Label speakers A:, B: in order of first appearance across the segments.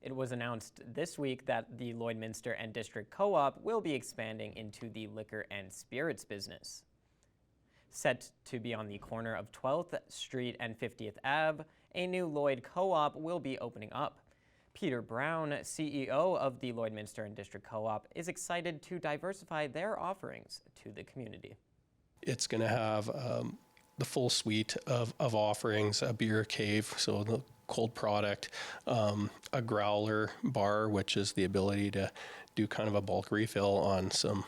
A: It was announced this week that the Lloydminster and District Co-op will be expanding into the liquor and spirits business. Set to be on the corner of 12th Street and 50th Ave, a new Lloyd Co-op will be opening up. Peter Brown, CEO of the Lloydminster and District Co-op, is excited to diversify their offerings to the community.
B: It's going to have the full suite of offerings, a beer cave, so the cold product, a growler bar, which is the ability to do kind of a bulk refill on some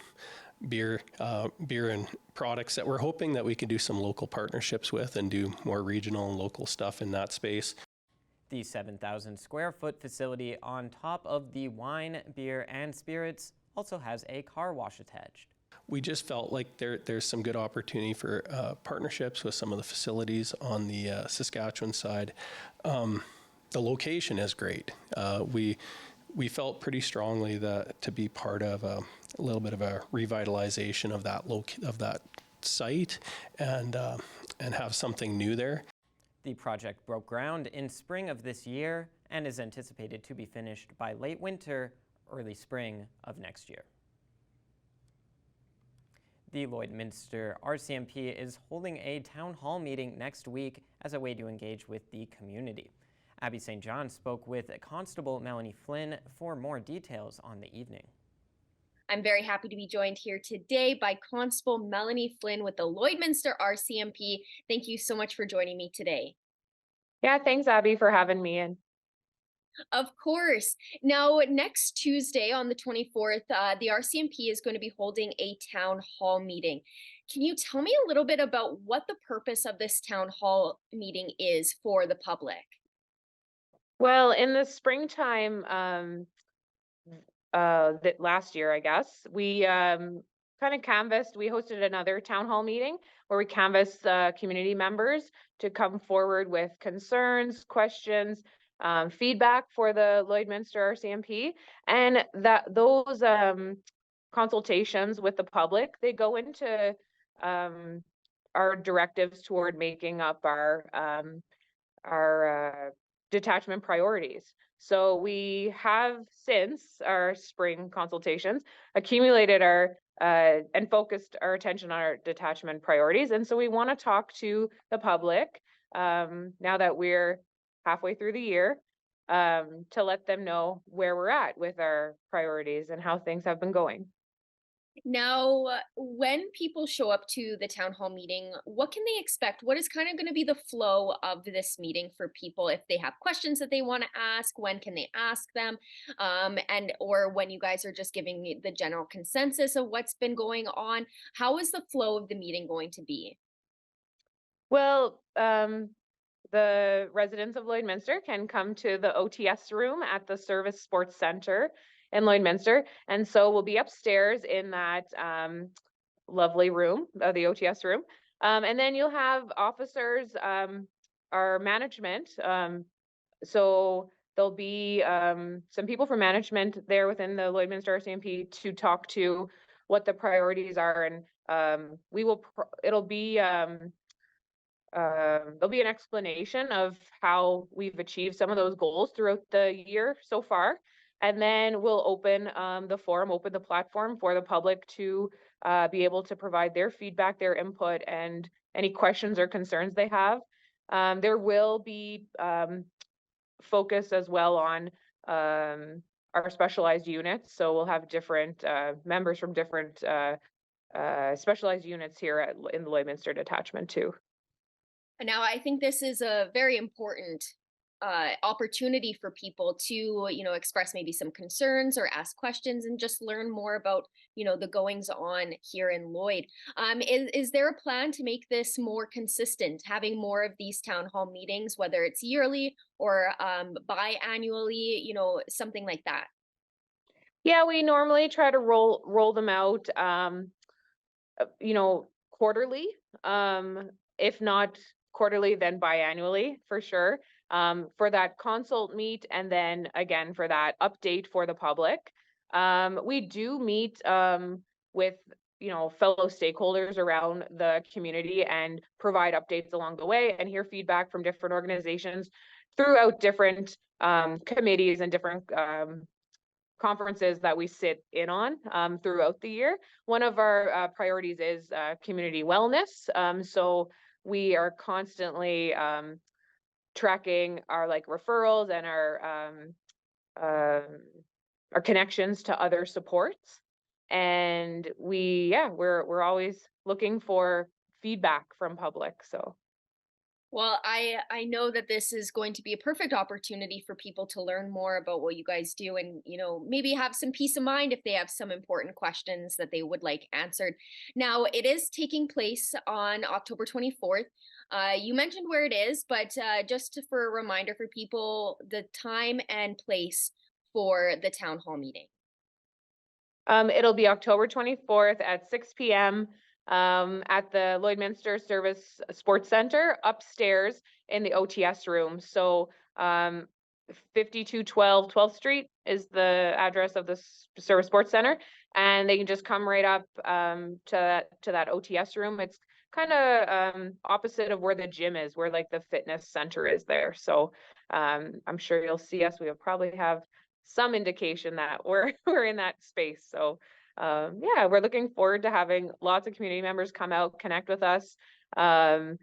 B: beer and products that we're hoping that we can do some local partnerships with and do more regional and local stuff in that space.
A: The 7,000 square foot facility on top of the wine, beer, and spirits also has a car wash attached.
B: We just felt like there's some good opportunity for partnerships with some of the facilities on the Saskatchewan side. The location is great. We felt pretty strongly that to be part of a little bit of a revitalization of that site and have something new there.
A: The project broke ground in spring of this year and is anticipated to be finished by late winter, early spring of next year. The Lloydminster RCMP is holding a town hall meeting next week as a way to engage with the community. Abby St. John spoke with Constable Melanie Flynn for more details on the evening.
C: I'm very happy to be joined here today by Constable Melanie Flynn with the Lloydminster RCMP. Thank you so much for joining me today.
D: Yeah, thanks, Abby, for having me in.
C: Of course. Now, next Tuesday on the 24th, the RCMP is going to be holding a town hall meeting. Can you tell me a little bit about what the purpose of this town hall meeting is for the public?
D: Well, in the springtime, last year, I guess, we kind of canvassed, we hosted another town hall meeting where we canvassed community members to come forward with concerns, questions, feedback for the Lloydminster RCMP, and that those consultations with the public, they go into our directives toward making up our detachment priorities. So we have, since our spring consultations, accumulated our and focused our attention on our detachment priorities. And so we want to talk to the public now that we're halfway through the year to let them know where we're at with our priorities and how things have been going.
C: Now, when people show up to the town hall meeting, what can they expect? What is kind of going to be the flow of this meeting for people? If they have questions that they want to ask, when can they ask them? Or when you guys are just giving the general consensus of what's been going on, how is the flow of the meeting going to be?
D: Well, the residents of Lloydminster can come to the OTS room at the Service Sports Center in Lloydminster. And so we'll be upstairs in that lovely room, the OTS room. And then you'll have officers, our management. So there'll be some people from management there within the Lloydminster RCMP to talk to what the priorities are. And there'll be an explanation of how we've achieved some of those goals throughout the year so far. And then we'll open the platform for the public to be able to provide their feedback, their input, and any questions or concerns they have. There will be focus as well on our specialized units. So we'll have different members from different specialized units here in the Lloydminster detachment too.
C: Now, I think this is a very important opportunity for people to, express maybe some concerns or ask questions and just learn more about, the goings on here in Lloyd. Is there a plan to make this more consistent, having more of these town hall meetings, whether it's yearly or biannually, something like that?
D: Yeah, we normally try to roll them out, quarterly. If not quarterly, then biannually for sure. For that consult meet, and then again for that update for the public. We do meet with fellow stakeholders around the community and provide updates along the way and hear feedback from different organizations throughout different committees and different conferences that we sit in on throughout the year. One of our priorities is community wellness. So we are constantly tracking our referrals and our connections to other supports. And we're always looking for feedback from public. So
C: Well, I know that this is going to be a perfect opportunity for people to learn more about what you guys do, and maybe have some peace of mind if they have some important questions that they would like answered. Now, it is taking place on October 24th. You mentioned where it is, but for a reminder for people, the time and place for the town hall meeting.
D: it'll be October 24th at 6 p.m. At the Lloydminster Service Sports Center upstairs in the OTS room. So 5212 12th Street is the address of the Service Sports Center, and they can just come right up to that OTS room. It's kind of opposite of where the gym is, where the fitness center is there. So I'm sure you'll see us. We'll probably have some indication that we're in that space. So we're looking forward to having lots of community members come out, connect with us, and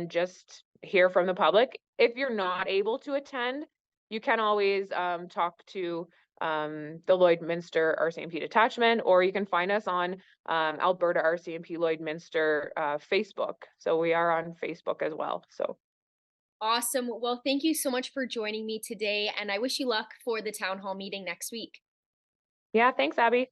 D: just hear from the public. If you're not able to attend, you can always talk to the Lloydminster RCMP detachment, or you can find us on Alberta RCMP Lloydminster Facebook. So we are on Facebook as well. So
C: Awesome. Well, thank you so much for joining me today, and I wish you luck for the town hall meeting next week.
D: yeah, thanks, Abby.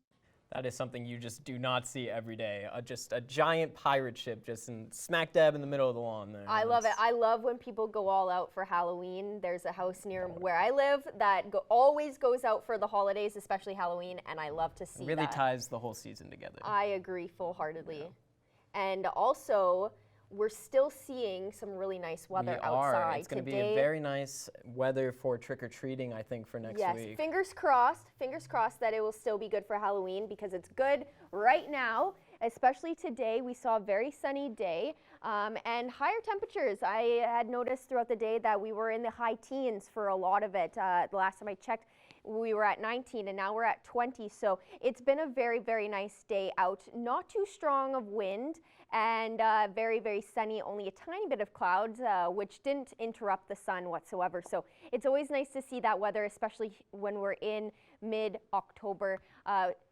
A: That is something you just do not see every day. Just a giant pirate ship just smack dab in the middle of the lawn there.
E: I love it. I love when people go all out for Halloween. There's a house near where I live that always goes out for the holidays, especially Halloween, and I love to see
A: It really
E: that.
A: ties the whole season together.
E: I agree full-heartedly. And also, we're still seeing some really nice weather outside.
A: It's going to be a very nice weather for trick-or-treating, I think, for next week.
E: Yes, fingers crossed that it will still be good for Halloween, because it's good right now, especially today. We saw a very sunny day and higher temperatures. I had noticed throughout the day that we were in the high teens for a lot of it. The last time I checked, we were at 19 and now we're at 20. So it's been a very, very nice day out. Not too strong of wind, and very, very sunny, only a tiny bit of clouds, which didn't interrupt the sun whatsoever. So it's always nice to see that weather, especially when we're in mid-October.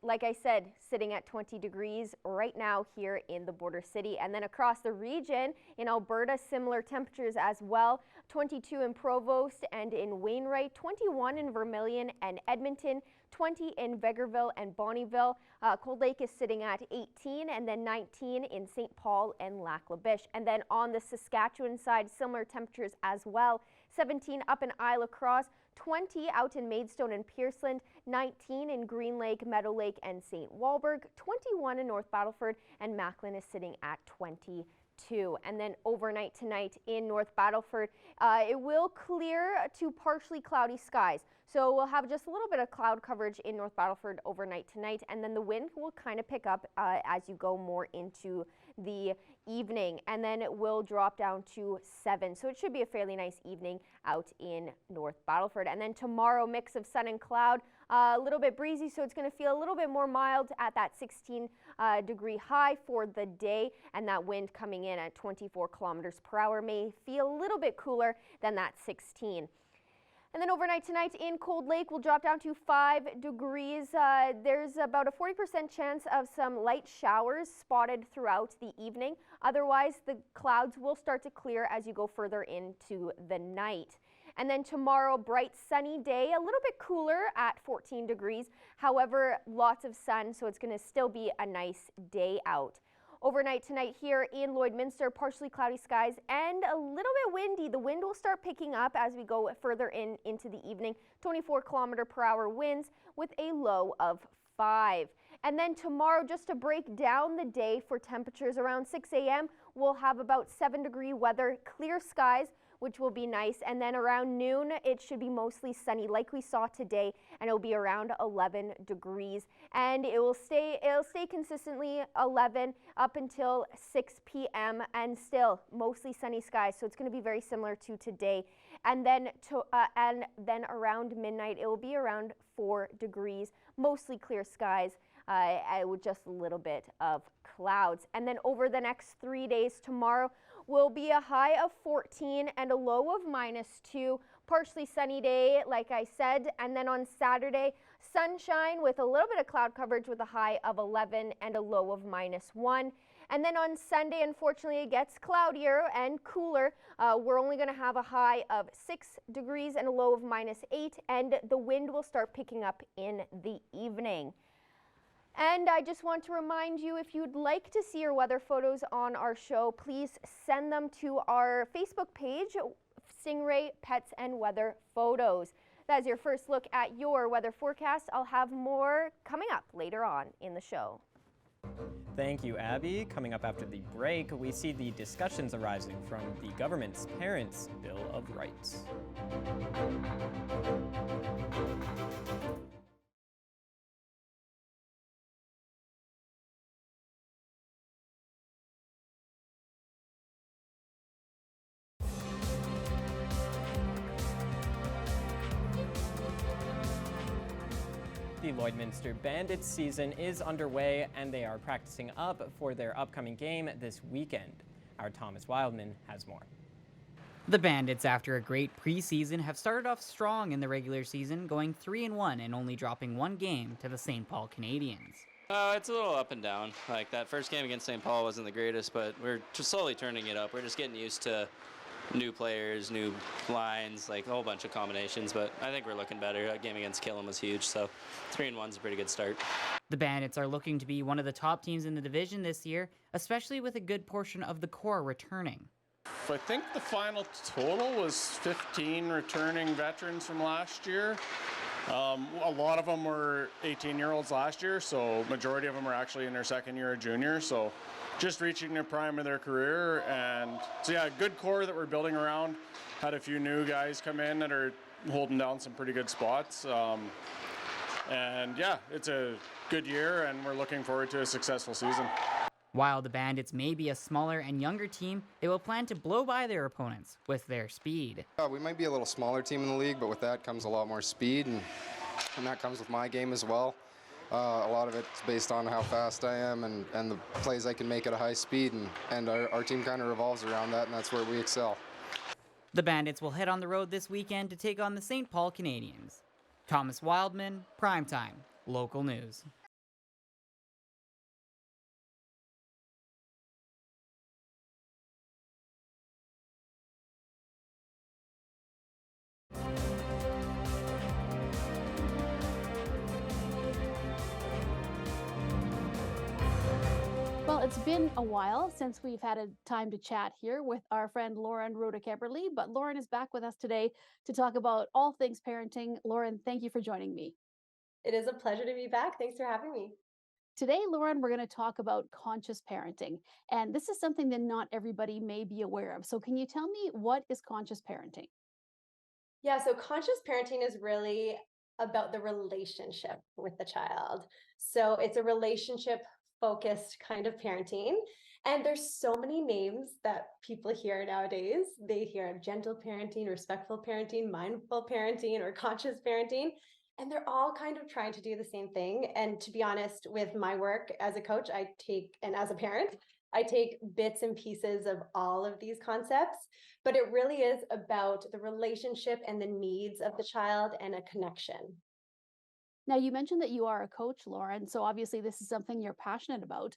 E: Like I said, sitting at 20 degrees right now here in the border city. And then across the region in Alberta, similar temperatures as well. 22 in Provost and in Wainwright, 21 in Vermilion and Edmonton, 20 in Vegreville and Bonnyville. Cold Lake is sitting at 18, and then 19 in St. Paul and Lac La Biche. And then on the Saskatchewan side, similar temperatures as well. 17 up in Isle Cross, 20 out in Maidstone and Pearceland, 19 in Green Lake, Meadow Lake, and St. Walburg, 21 in North Battleford, and Macklin is sitting at 22. And then overnight tonight in North Battleford, it will clear to partially cloudy skies. So we'll have just a little bit of cloud coverage in North Battleford overnight tonight, and then the wind will kind of pick up as you go more into the evening, and then it will drop down to 7. So it should be a fairly nice evening out in North Battleford. And then tomorrow, mix of sun and cloud, a little bit breezy, so it's going to feel a little bit more mild at that 16 degree high for the day, and that wind coming in at 24 kilometers per hour may feel a little bit cooler than that 16. And then overnight tonight in Cold Lake, we'll drop down to 5 degrees. There's about a 40% chance of some light showers spotted throughout the evening. Otherwise, the clouds will start to clear as you go further into the night. And then tomorrow, bright sunny day, a little bit cooler at 14 degrees. However, lots of sun, so it's going to still be a nice day out. Overnight tonight here in Lloydminster, partially cloudy skies and a little bit windy. The wind will start picking up as we go further into the evening. 24 kilometer per hour winds with a low of 5. And then tomorrow, just to break down the day for temperatures around 6 a.m., we'll have about 7 degree weather, clear skies, which will be nice. And then around noon, it should be mostly sunny like we saw today, and it'll be around 11 degrees. And it'll stay consistently 11 up until 6 p.m. and still mostly sunny skies. So it's going to be very similar to today. and then around midnight it will be around 4 degrees, mostly clear skies. With just a little bit of clouds. And then over the next 3 days, tomorrow will be a high of 14 and a low of -2. Partially sunny day, like I said. And then on Saturday, sunshine with a little bit of cloud coverage with a high of 11 and a low of -1. And then on Sunday, unfortunately, it gets cloudier and cooler. We're only going to have a high of 6 degrees and a low of -8, and the wind will start picking up in the evening. And I just want to remind you, if you'd like to see your weather photos on our show, please send them to our Facebook page, Stingray Pets and Weather Photos. That's your first look at your weather forecast. I'll have more coming up later on in the show.
A: Thank you, Abby. Coming up after the break, we see the discussions arising from the government's Parents' Bill of Rights. The Lloydminster Bandits season is underway, and they are practicing up for their upcoming game this weekend. Our Thomas Wildman has more.
F: The Bandits, after a great preseason, have started off strong in the regular season, going 3-1 and only dropping one game to the St. Paul Canadians.
G: It's a little up and down. Like, that first game against St. Paul wasn't the greatest, but we're just slowly turning it up. We're just getting used to new players, new lines, like a whole bunch of combinations, but I think we're looking better. That game against Killam was huge, so 3-1 is a pretty good start.
F: The Bandits are looking to be one of the top teams in the division this year, especially with a good portion of the core returning.
H: I think the final total was 15 returning veterans from last year. A lot of them were 18-year-olds last year, so majority of them are actually in their second year of junior, so just reaching the prime of their career. And so yeah, good core that we're building around. Had a few new guys come in that are holding down some pretty good spots. And yeah, it's a good year, and we're looking forward to a successful season.
F: While the Bandits may be a smaller and younger team, they will plan to blow by their opponents with their speed.
I: We might be a little smaller team in the league, but with that comes a lot more speed, and that comes with my game as well. A lot of it's based on how fast I am and the plays I can make at a high speed, and our team kind of revolves around that, and that's where we excel.
F: The Bandits will head on the road this weekend to take on the St. Paul Canadians. Thomas Wildman, Primetime, local news.
J: Well, it's been a while since we've had a time to chat here with our friend Lauren Rhoda-Kemperly, but Lauren is back with us today to talk about all things parenting. Lauren, thank you for joining me.
K: It is a pleasure to be back. Thanks for having me.
J: Today, Lauren, we're going to talk about conscious parenting, and this is something that not everybody may be aware of. So can you tell me, what is conscious parenting?
K: Yeah, so conscious parenting is really about the relationship with the child. So it's a relationship focused kind of parenting. And there's so many names that people hear nowadays. They hear gentle parenting, respectful parenting, mindful parenting, or conscious parenting. And they're all kind of trying to do the same thing. And to be honest, with my work as a coach, and as a parent, I take bits and pieces of all of these concepts, but it really is about the relationship and the needs of the child and a connection.
J: Now, you mentioned that you are a coach, Lauren, so obviously this is something you're passionate about.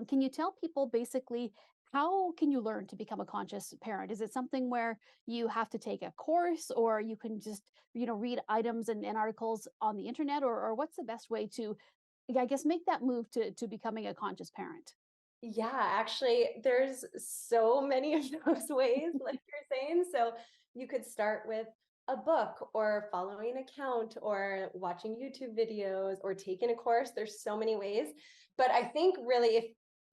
J: Can you tell people basically, how can you learn to become a conscious parent? Is it something where you have to take a course, or you can just, read items and articles on the internet, or what's the best way to, I guess, make that move to becoming a conscious parent?
K: Yeah, actually, there's so many of those ways, like you're saying. So you could start with a book, or following an account, or watching YouTube videos, or taking a course. There's so many ways. But I think really, if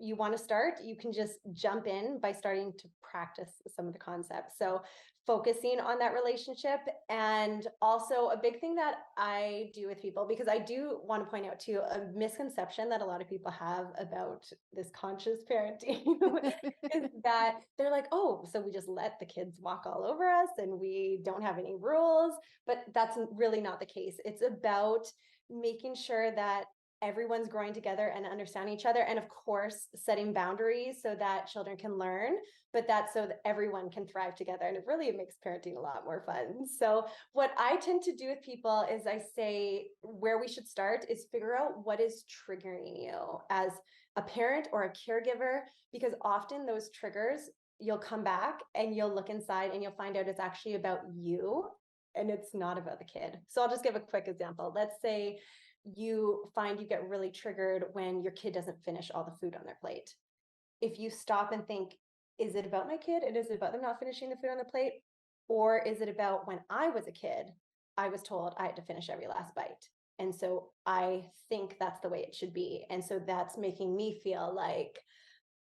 K: you want to start, you can just jump in by starting to practice some of the concepts. So focusing on that relationship. And also a big thing that I do with people, because I do want to point out too, a misconception that a lot of people have about this conscious parenting is that they're like, oh, so we just let the kids walk all over us and we don't have any rules. But that's really not the case. It's about making sure that everyone's growing together and understanding each other. And of course, setting boundaries so that children can learn, but that's so that everyone can thrive together. And it really makes parenting a lot more fun. So what I tend to do with people is I say where we should start is figure out what is triggering you as a parent or a caregiver, because often those triggers, you'll come back and you'll look inside and you'll find out it's actually about you and it's not about the kid. So I'll just give a quick example. Let's say you find you get really triggered when your kid doesn't finish all the food on their plate. If you stop and think, is it about my kid? And is it about them not finishing the food on the plate? Or is it about when I was a kid, I was told I had to finish every last bite. And so I think that's the way it should be. And so that's making me feel like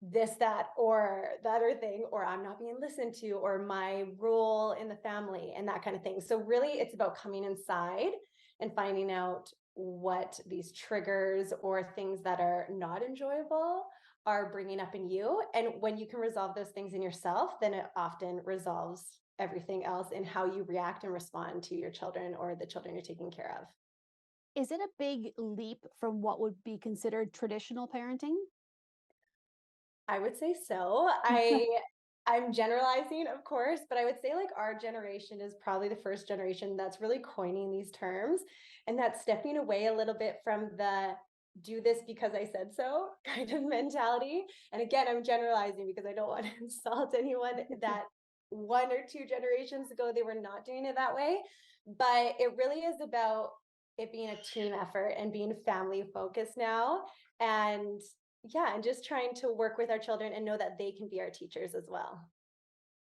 K: this, that, or the other thing, or I'm not being listened to, or my role in the family and that kind of thing. So really it's about coming inside and finding out what these triggers or things that are not enjoyable are bringing up in you. And when you can resolve those things in yourself, then it often resolves everything else in how you react and respond to your children or the children you're taking care of.
J: Is it a big leap from what would be considered traditional parenting?
K: I would say so. I'm generalizing, of course, but I would say like our generation is probably the first generation that's really coining these terms, and that's stepping away a little bit from the do this because I said so kind of mentality. And again, I'm generalizing because I don't want to insult anyone that 1 or 2 generations ago they were not doing it that way. But it really is about it being a team effort and being family focused now. And yeah, and just trying to work with our children and know that they can be our teachers as well.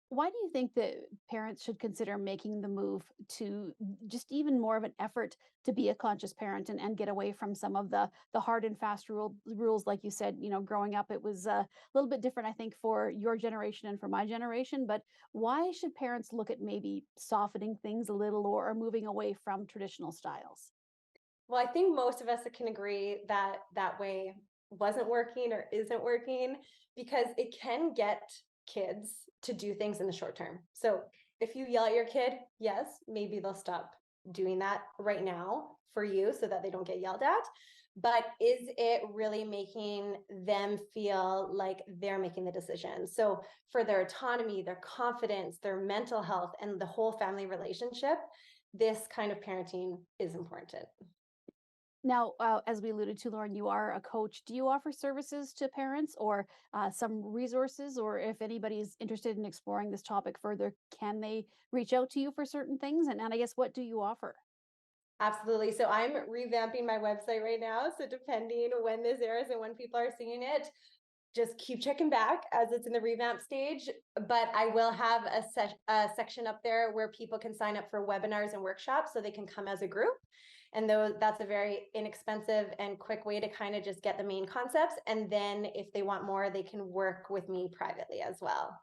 J: Why do you think that parents should consider making the move to just even more of an effort to be a conscious parent and get away from some of the hard and fast rules? Like you said, growing up, it was a little bit different, I think, for your generation and for my generation. But why should parents look at maybe softening things a little or moving away from traditional styles?
K: Well, I think most of us can agree that that way wasn't working or isn't working because it can get kids to do things in the short term. So if you yell at your kid, yes, maybe they'll stop doing that right now for you so that they don't get yelled at. But is it really making them feel like they're making the decision? So for their autonomy, their confidence, their mental health, and the whole family relationship, this kind of parenting is important.
J: Now, as we alluded to, Lauren, you are a coach. Do you offer services to parents or some resources? Or if anybody's interested in exploring this topic further, can they reach out to you for certain things? And I guess, what do you offer?
K: Absolutely. So I'm revamping my website right now. So depending when this airs and when people are seeing it, just keep checking back as it's in the revamp stage. But I will have a section up there where people can sign up for webinars and workshops so they can come as a group. And that's a very inexpensive and quick way to kind of just get the main concepts. And then if they want more, they can work with me privately as well.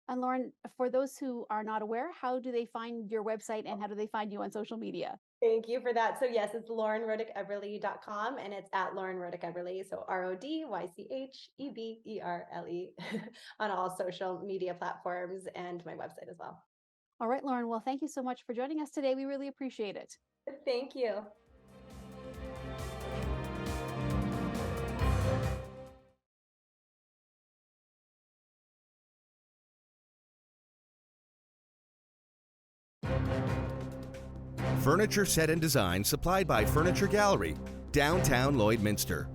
J: And Lauren, for those who are not aware, how do they find your website and how do they find you on social media?
K: Thank you for that. So yes, it's laurenrodickeberle.com and it's at Lauren Rodick Eberle. So RODYCHEBERLE on all social media platforms and my website as well.
J: All right, Lauren. Well, thank you so much for joining us today. We really appreciate it.
K: Thank you.
L: Furniture set and design supplied by Furniture Gallery, downtown Lloydminster.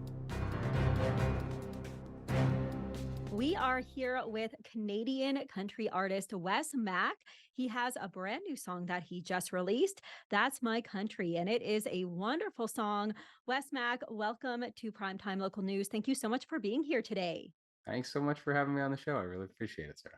M: We are here with Canadian country artist Wes Mack. He has a brand new song that he just released. That's My Country, and it is a wonderful song. Wes Mack, welcome to Primetime Local News. Thank you so much for being here today.
N: Thanks so much for having me on the show. I really appreciate it, Sarah.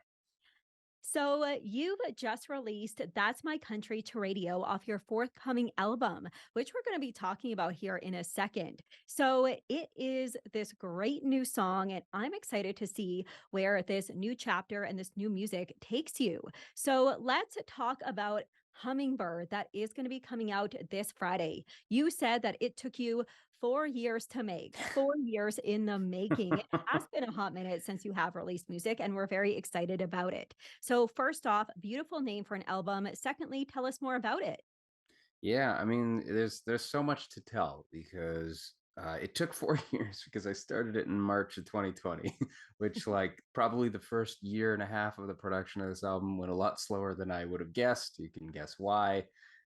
M: So, you've just released That's My Country to Radio off your forthcoming album, which we're going to be talking about here in a second. So, it is this great new song, and I'm excited to see where this new chapter and this new music takes you. So, let's talk about Hummingbird that is going to be coming out this Friday. You said that it took you 4 years to make, 4 years in the making. It has been a hot minute since you have released music, and we're very excited about it. So, first off, beautiful name for an album. Secondly, tell us more about it.
N: Yeah, I mean, there's so much to tell because it took 4 years because I started it in March of 2020, which like probably the first year and a half of the production of this album went a lot slower than I would have guessed. You can guess why,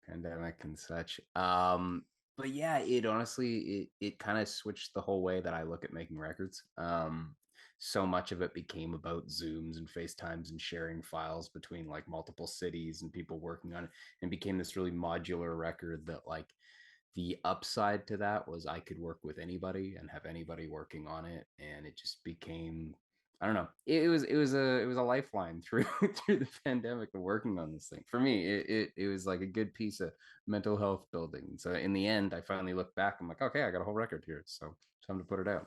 N: pandemic and such. But yeah, it honestly it kind of switched the whole way that I look at making records. So much of it became about Zooms and FaceTimes and sharing files between like multiple cities and people working on it, and became this really modular record that like the upside to that was I could work with anybody and have anybody working on it, and it just became, I don't know, it was a lifeline through through the pandemic of working on this thing. For me, it was like a good piece of mental health building. So in the end, I finally look back, I'm like, okay, I got a whole record here, so it's time to put it out.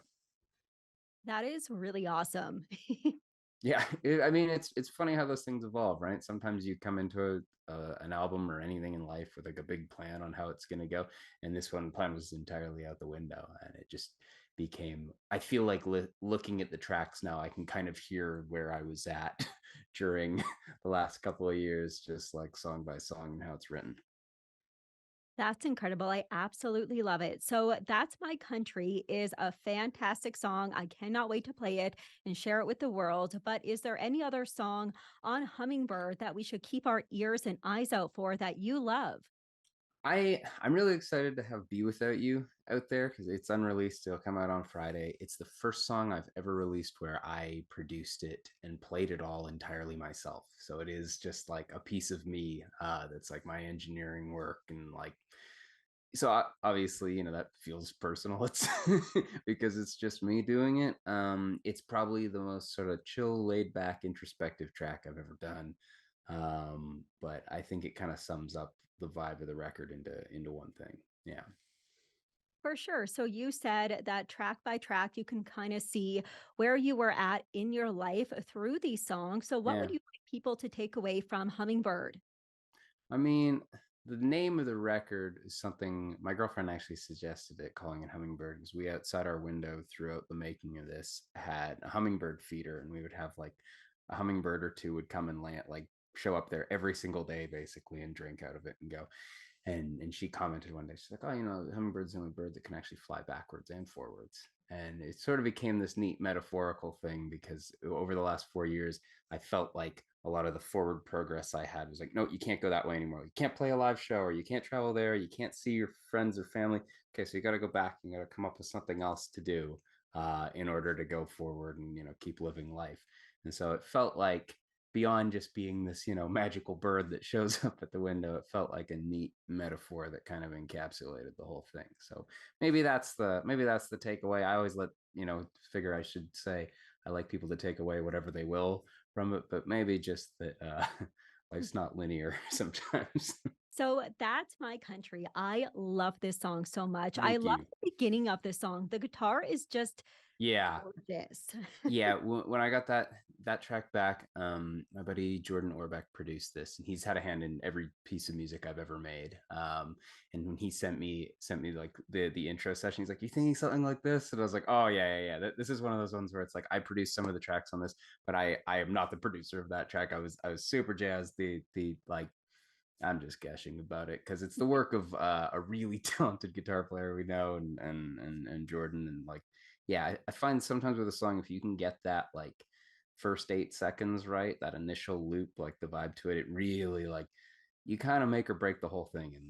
M: That is really awesome.
N: Yeah, I mean, it's funny how those things evolve, right? Sometimes you come into an album or anything in life with like a big plan on how it's going to go, and this one plan was entirely out the window, and it just became. I feel like looking at the tracks now, I can kind of hear where I was at during the last couple of years, just like song by song and how it's written.
M: That's incredible. I absolutely love it. So, That's My Country is a fantastic song. I cannot wait to play it and share it with the world. But is there any other song on Hummingbird that we should keep our ears and eyes out for that you love?
N: I'm really excited to have "Be Without You" out there because it's unreleased. It'll come out on Friday. It's the first song I've ever released where I produced it and played it all entirely myself. So it is just like a piece of me that's like my engineering work and like so obviously that feels personal. It's because it's just me doing it. It's probably the most sort of chill, laid back, introspective track I've ever done. But I think it kind of sums up the vibe of the record into one thing. Yeah.
M: For sure. So, you said that track by track, you can kind of see where you were at in your life through these songs. So, what
N: Yeah.
M: would you like people to take away from Hummingbird?
N: I mean, the name of the record is something my girlfriend actually suggested it, calling it Hummingbird, because we outside our window throughout the making of this had a hummingbird feeder, and we would have like a hummingbird or two would come and land, like show up there every single day basically and drink out of it and go. And she commented one day, she's like, oh, the hummingbird's the only bird that can actually fly backwards and forwards. And it sort of became this neat metaphorical thing because over the last 4 years, I felt like a lot of the forward progress I had was like, no, you can't go that way anymore. You can't play a live show, or you can't travel there. You can't see your friends or family. Okay, so you got to go back. You got to come up with something else to do in order to go forward and keep living life. And so it felt like beyond just being this magical bird that shows up at the window, it felt like a neat metaphor that kind of encapsulated the whole thing. So maybe that's the takeaway. I always figure I should say I like people to take away whatever they will from it, but maybe just that life's not linear sometimes.
M: So, That's My Country. I love this song so much. I
N: Thank
M: love
N: you.
M: the beginning of this song. The guitar is just
N: Yeah.
M: gorgeous.
N: Yeah, when I got that track back, my buddy Jordan Orbeck produced this, and he's had a hand in every piece of music I've ever made. And when he sent me like the intro session, he's like, "You thinking something like this?" And I was like, "Oh yeah. This is one of those ones where it's like I produced some of the tracks on this, but I am not the producer of that track. I was super jazzed. The like I'm just gushing about it because it's the work of a really talented guitar player we know, and Jordan, and like, yeah, I find sometimes with a song, if you can get that like first 8 seconds right, that initial loop, like the vibe to it, it really like you kind of make or break the whole thing in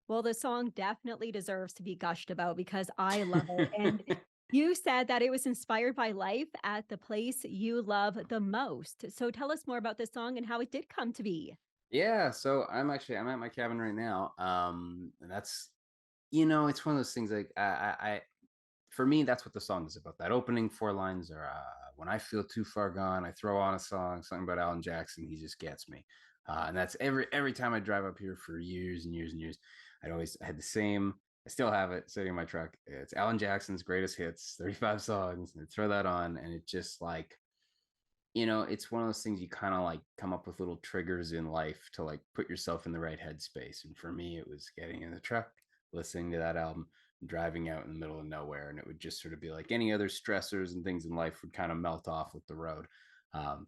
M: Well, the song definitely deserves to be gushed about because I love it. And
N: that.
M: you said that it was inspired by life at the place you love the most. So, tell us more about this song and how it did come to be.
N: Yeah, so I'm at my cabin right now. And that's it's one of those things like I for me, that's what the song is about. That opening 4 lines are When I feel too far gone, I throw on a song, something about Alan Jackson. He just gets me. And that's every time I drive up here for years and years and years. I had the same. I still have it sitting in my truck. It's Alan Jackson's greatest hits, 35 songs. And I throw that on, and it just like, it's one of those things you kind of like come up with little triggers in life to like put yourself in the right headspace. And for me, it was getting in the truck, listening to that album, driving out in the middle of nowhere. And it would just sort of be like any other stressors and things in life would kind of melt off with the road.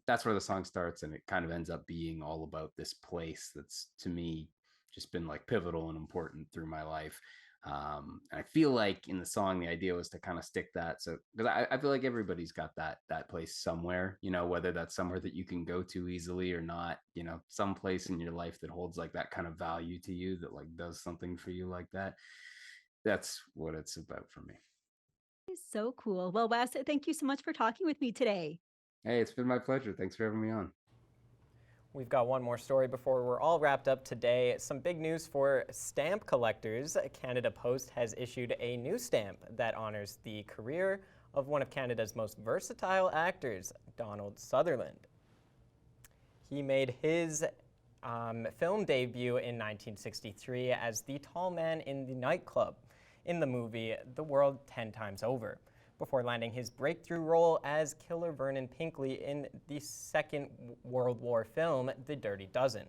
N: That's where the song starts. And it kind of ends up being all about this place that's, to me, just been like pivotal and important through my life. And I feel like in the song, the idea was to kind of stick that. So, because I feel like everybody's got that place somewhere, whether that's somewhere that you can go to easily or not, some place in your life that holds like that kind of value to you, that like does something for you like that. That's what it's about for me.
M: So cool. Well, Wes, thank you so much for talking with me today.
N: Hey, it's been my pleasure. Thanks for having me on.
A: We've got one more story before we're all wrapped up today. Some big news for stamp collectors. Canada Post has issued a new stamp that honors the career of one of Canada's most versatile actors, Donald Sutherland. He made his film debut in 1963 as the tall man in the nightclub in the movie The World 10 Times Over, before landing his breakthrough role as Killer Vernon Pinkley in the Second World War film, The Dirty Dozen.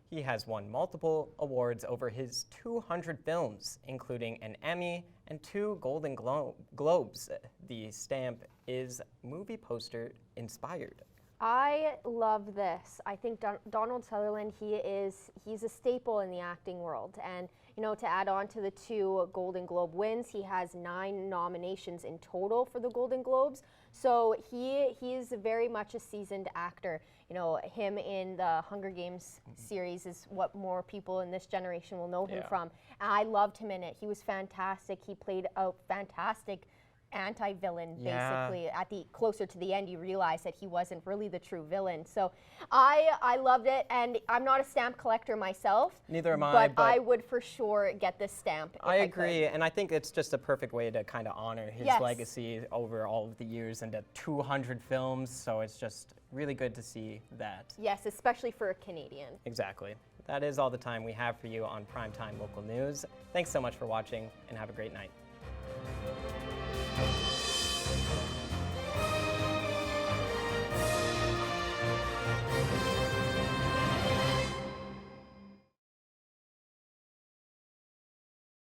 A: He has won multiple awards over his 200 films, including an Emmy and 2 Golden Globes. The stamp is movie poster inspired.
E: I love this. I think Donald Sutherland, he's a staple in the acting world. And, to add on to the 2 Golden Globe wins, he has 9 nominations in total for the Golden Globes. So he is very much a seasoned actor. Him in the Hunger Games series is what more people in this generation will know him from. And I loved him in it. He was fantastic. He played a fantastic anti-villain, basically. At the closer to the end, you realize that he wasn't really the true villain. So I loved it, and I'm not a stamp collector myself.
A: Neither am I.
E: But I would for sure get this stamp.
A: I agree, and I think it's just a perfect way to kind of honor his legacy over all of the years and the 200 films. So it's just really good to see that.
E: Yes, especially for a Canadian.
A: Exactly. That is all the time we have for you on Primetime Local News. Thanks so much for watching, and have a great night.